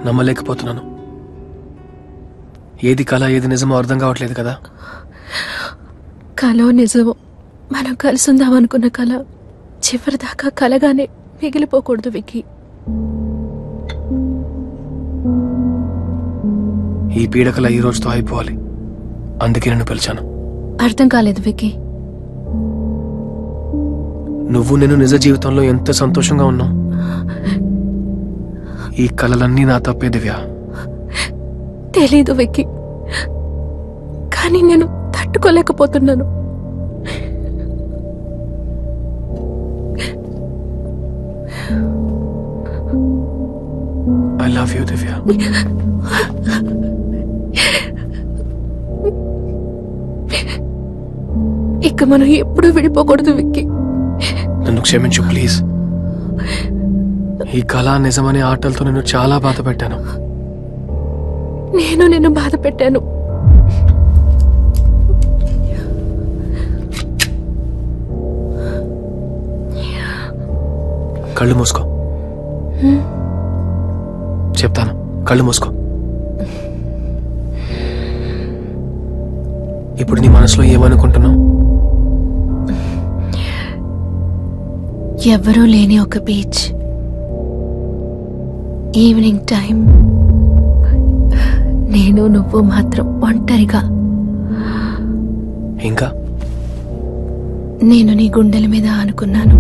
నమ్మలేకపోతున్నాను. ఏది కళ ఏది నిజమో అర్థం కావట్లేదు కదా. కలో నిజమో మనం కలిసి ఉందామనుకున్న కళ చివరిదాకా కలగానే మిగిలిపోకూడదు విక్కీ. ఈ పీడకల ఈ రోజుతో అయిపోవాలి. అందుకే నన్ను పిలిచాను. అర్థం కాలేదు విక్కీ. నువ్వు నేను నిజ జీవితంలో ఎంత సంతోషంగా ఉన్నావు. ఈ కలలన్నీ నా తప్పే దివ్య. తెలీదు విక్కీ, కానీ నేను తట్టుకోలేకపోతున్నాను. I love you, దివ్య. ఇక మనం ఎప్పుడూ విడిపోకూడదు విక్కీ. నన్ను క్షమించు ప్లీజ్. ఈ కళ నిజమనే ఆటలతో నేను చాలా బాధ పెట్టాను. నేను నిన్ను బాధ పెట్టాను. కళ్ళు మూసుకో. చెప్తాను, కళ్ళు మూసుకో. ఇప్పుడు నీ మనసులో ఏమనుకుంటున్నావు? ఎవరూ లేని ఒక బీచ్, ఈవినింగ్ టైం, నేను నువ్వు మాత్రం ఒంటరిగా. ఇంకా నేను నీ గుండెల మీద అనుకున్నాను.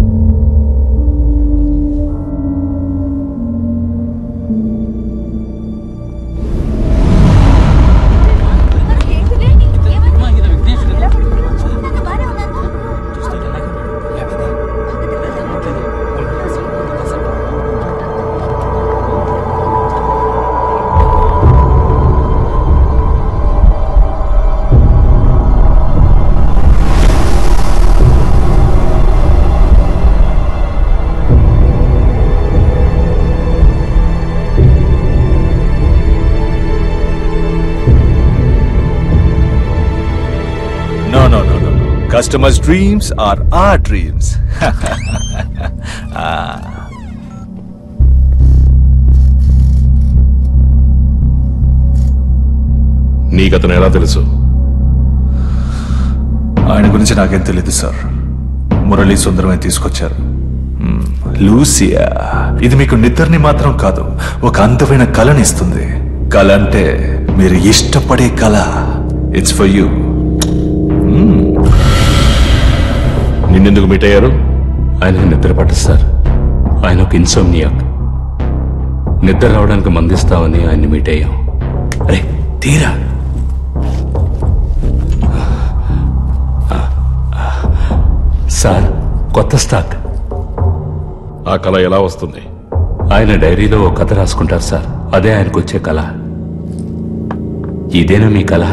Customers' dreams are our dreams. నీకతను ఎలా తెలుసు? ఆయన గురించి నాకేం తెలియదు సార్. మురళీ సుందరమే తీసుకొచ్చారు. లూసియా, ఇది మీకు నిద్రని మాత్రం కాదు, ఒక అందమైన కళని ఇస్తుంది. కళ అంటే మీరు ఇష్టపడే కళ. It's for you. నిన్నెందుకు మీట్ అయ్యారు? ఆయన నిద్ర పట్టదు సార్. ఆయన ఒక ఇన్సోమ్నియాక్. నిద్ర రావడానికి మందిస్తామని ఆయన్ని మీట్ అయ్యాం. అరే తీరా. సార్, కొత్త స్టాక్. ఆ కళ ఎలా వస్తుంది? ఆయన డైరీలో ఒక కథ రాసుకుంటారు సార్. అదే ఆయనకు వచ్చే కళ. ఇదేనా మీ కళ?